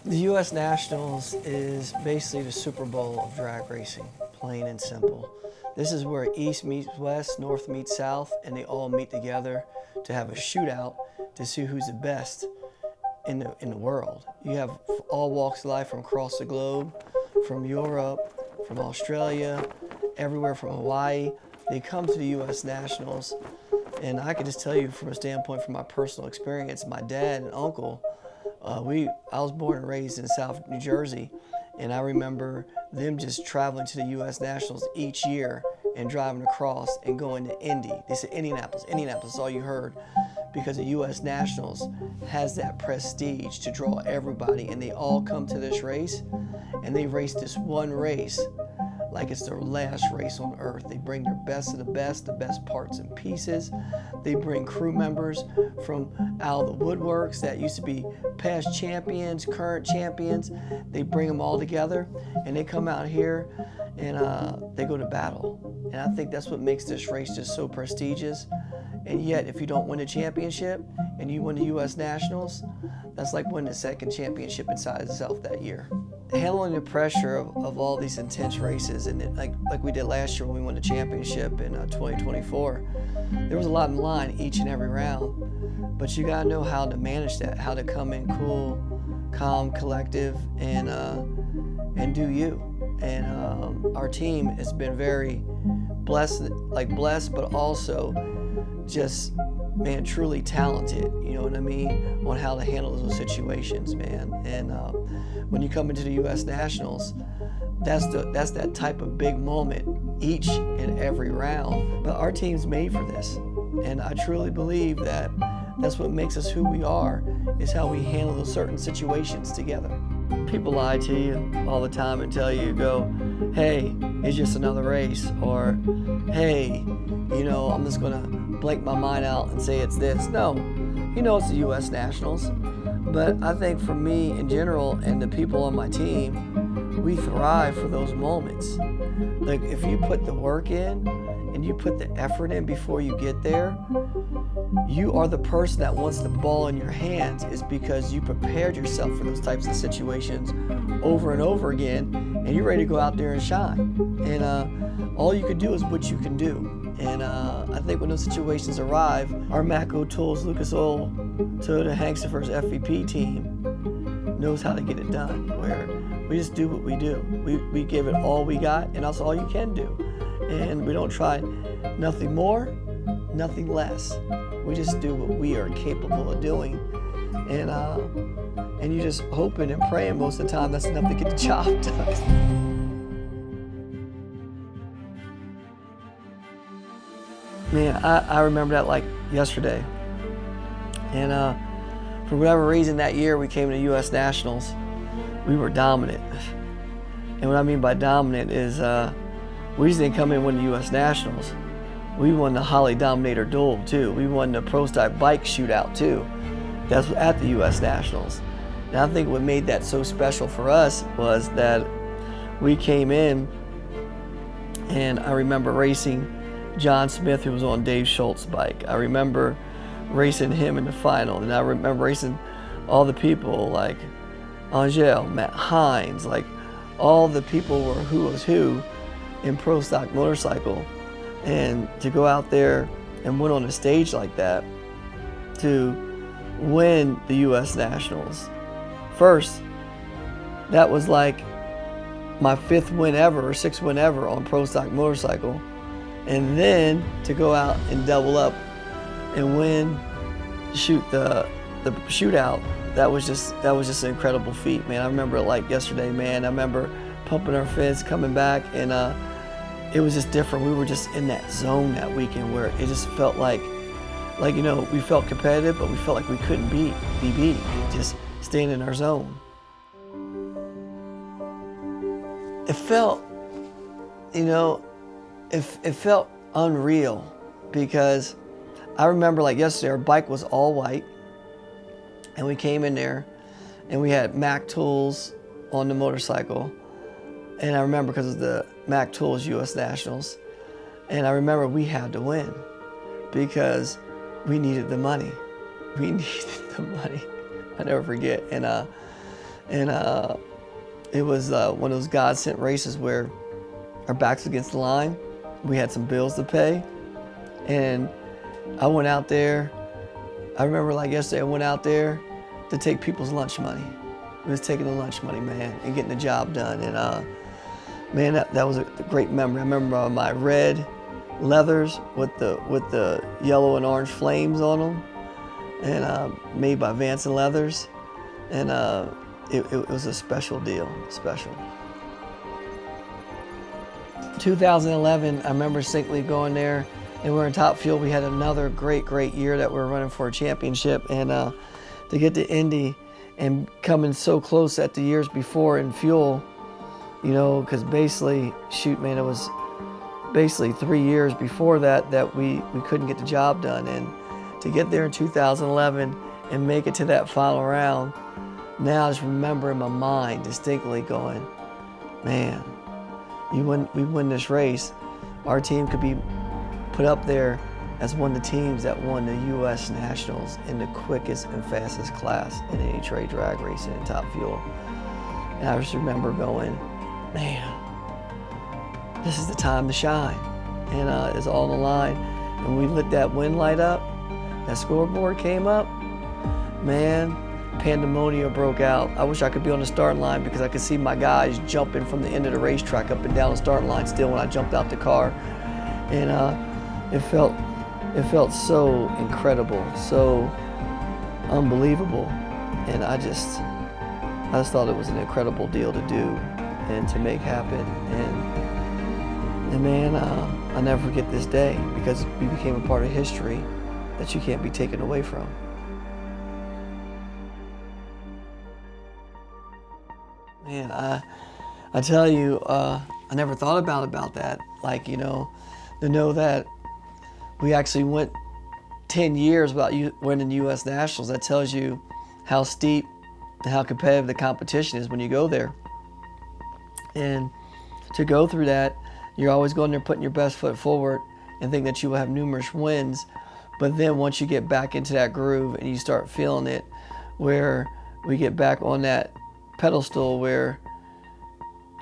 The U.S. Nationals is basically the Super Bowl of drag racing, plain and simple. This is where East meets West, North meets South, and they all meet together to have a shootout to see who's the best in the world. You have all walks of life from across the globe, from Europe, from Australia, everywhere from Hawaii. They come to the U.S. Nationals, and I can just tell you from a standpoint from my personal experience, my dad and uncle, I was born and raised in South New Jersey, and I remember them just traveling to the U.S. Nationals each year and driving across and going to Indy. They said Indianapolis, Indianapolis is all you heard, because the U.S. Nationals has that prestige to draw everybody, and they all come to this race, and they race this one race like it's their last race on earth. They bring their best of the best parts and pieces. They bring crew members from out of the woodworks that used to be past champions, current champions. They bring them all together, and they come out here and they go to battle. And I think that's what makes this race just so prestigious. And yet, if you don't win a championship and you win the U.S. Nationals, that's like winning a second championship inside itself that year. Handling the pressure of all these intense races, and like we did last year when we won the championship in 2024, there was a lot in line each and every round. But you gotta know how to manage that, how to come in cool, calm, collective, and do you. And our team has been very blessed, but also just, man, truly talented, you know what I mean, on how to handle those situations, man. And when you come into the U.S. Nationals, that's that type of big moment each and every round. But our team's made for this, and I truly believe that that's what makes us who we are, is how we handle those certain situations together. People lie to you all the time and tell you, hey, it's just another race, or hey, I'm just gonna blank my mind out and say it's this. No, it's the U.S. Nationals. But I think for me in general and the people on my team, we thrive for those moments. Like, if you put the work in and you put the effort in before you get there, you are the person that wants the ball in your hands, is because you prepared yourself for those types of situations over and over again, and you're ready to go out there and shine. And all you can do is what you can do. And I think when those situations arrive, our Mako Tools, Lucas Oil, Toyota Hankster's FVP team knows how to get it done, where we just do what we do. We give it all we got, and that's all you can do. And we don't try nothing more, nothing less. We just do what we are capable of doing. And you just hoping and praying most of the time that's enough to get the job done. Man, I remember that like yesterday. And for whatever reason that year we came to U.S. Nationals, we were dominant. And what I mean by dominant is we just didn't come in and win the U.S. Nationals. We won the Holly Dominator Duel too. We won the Pro Stock Bike Shootout too. That's at the U.S. Nationals. And I think what made that so special for us was that we came in, and I remember racing John Smith, who was on Dave Schultz's bike. I remember racing him in the final, and I remember racing all the people like Angel, Matt Hines, like all the people were who was who in pro stock motorcycle. And to go out there and win on a stage like that, to win the U.S. Nationals. First, that was like my 5th win ever or 6th win ever on pro stock motorcycle. And then to go out and double up and win, shoot the shootout, that was just an incredible feat, man. I remember it like yesterday, man. I remember pumping our fists, coming back, and it was just different. We were just in that zone that weekend where it just felt like we felt competitive, but we felt like we couldn't be beat, just staying in our zone. It felt, it felt unreal, because I remember like yesterday, our bike was all white, and we came in there and we had Mac Tools on the motorcycle. And I remember because of the Mac Tools U.S. Nationals, and I remember we had to win because we needed the money. We needed the money. I never forget. And And it was one of those God-sent races where our backs against the line. We had some bills to pay. And I went out there. I remember like yesterday, I went out there to take people's lunch money. It was taking the lunch money, man, and getting the job done. And man, that was a great memory. I remember my red leathers with the yellow and orange flames on them, and made by Vance and Leathers. And it was a special deal, special. 2011, I remember distinctly going there, and we're in top fuel. We had another great year that we were running for a championship, and to get to Indy and coming so close at the years before in fuel, you know, because basically, shoot, man, it was basically 3 years before that we couldn't get the job done. And to get there in 2011 and make it to that final round, now I just remember in my mind distinctly going, man, we win this race. Our team could be put up there as one of the teams that won the U.S. Nationals in the quickest and fastest class in NHRA drag racing and top fuel. And I just remember going, man, this is the time to shine. And it's all on the line. And we lit that win light up, that scoreboard came up, man, pandemonium broke out. I wish I could be on the starting line because I could see my guys jumping from the end of the racetrack up and down the starting line still when I jumped out the car. And it felt so incredible, so unbelievable. And I just thought it was an incredible deal to do and to make happen. And man, I'll never forget this day because we became a part of history that you can't be taken away from. Man, I tell you, I never thought about that. Like, you know, to know that we actually went 10 years without winning U.S. Nationals, that tells you how steep and how competitive the competition is when you go there. And to go through that, you're always going there putting your best foot forward and think that you will have numerous wins. But then once you get back into that groove and you start feeling it, where we get back on that pedestal where,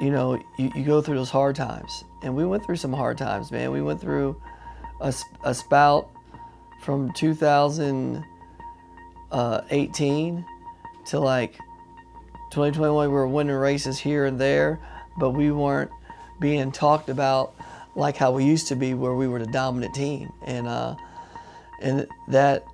you know, you go through those hard times. And we went through some hard times, man. We went through a spout from 2018 to like 2021. We were winning races here and there, but we weren't being talked about like how we used to be, where we were the dominant team. And that,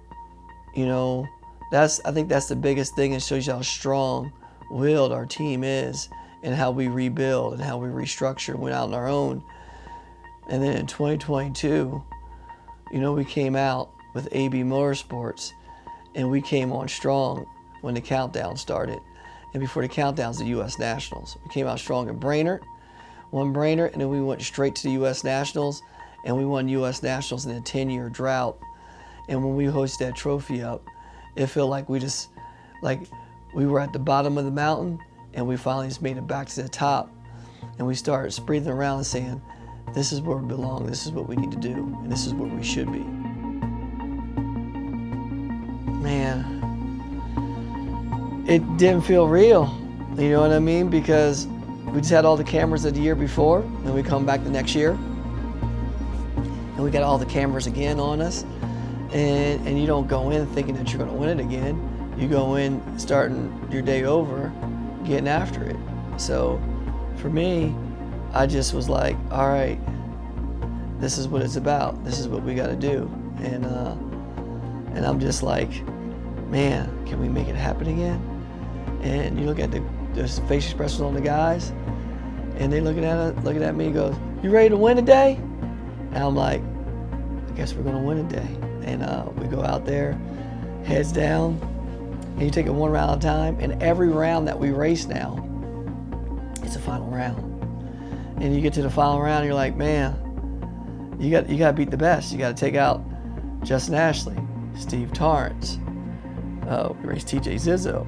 you know, I think that's the biggest thing. It shows you how strong-willed our team is and how we rebuild and how we restructure and went out on our own. And then in 2022, you know, we came out with AB Motorsports and we came on strong when the countdown started. And before the countdown's the U.S. Nationals. We came out strong in Brainerd, won Brainerd, and then we went straight to the U.S. Nationals, and we won U.S. Nationals in a 10-year drought. And when we hoisted that trophy up, it felt like we were at the bottom of the mountain and we finally just made it back to the top. And we started breathing around and saying, this is where we belong, this is what we need to do, and this is where we should be. Man, it didn't feel real, you know what I mean? Because we just had all the cameras of the year before, and we come back the next year, and we got all the cameras again on us, and you don't go in thinking that you're gonna win it again. You go in starting your day over, getting after it. So for me, I just was like, all right, this is what it's about. This is what we got to do. And I'm just like, man, can we make it happen again? And you look at the face expressions on the guys, and they looking at me and goes, you ready to win today? And I'm like, I guess we're gonna win today. And we go out there, heads down, and you take it one round at a time. And every round that we race now, it's a final round. And you get to the final round, and you're like, man, you got to beat the best. You got to take out Justin Ashley, Steve Torrance, we raced TJ Zizzo.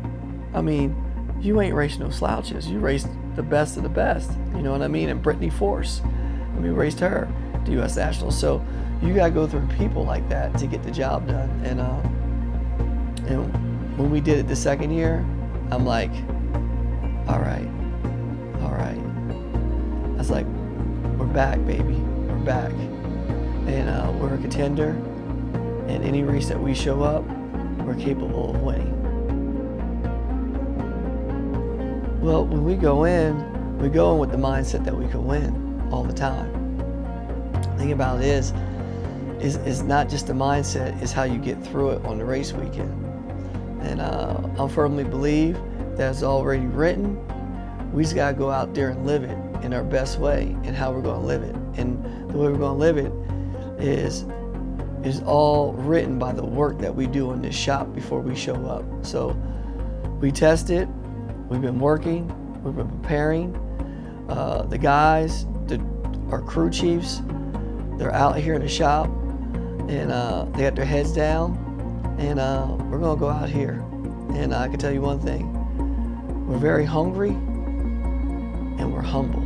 I mean, you ain't racing no slouches. You raced the best of the best. You know what I mean? And Brittany Force, I mean, we raced her to U.S. Nationals. So you got to go through people like that to get the job done. And when we did it the second year, I'm like, all right, all right. I was like, we're back, baby, we're back. And we're a contender, and any race that we show up, we're capable of winning. Well, when we go in with the mindset that we can win all the time. The thing about it is not just the mindset, it's how you get through it on the race weekend. And I firmly believe that it's already written. We just gotta go out there and live it in our best way, and how we're gonna live it. And the way we're gonna live it is all written by the work that we do in this shop before we show up. So we test it, we've been working, we've been preparing. The guys, our crew chiefs, they're out here in the shop, and they got their heads down, and we're gonna go out here. And I can tell you one thing, we're very hungry and we're humble.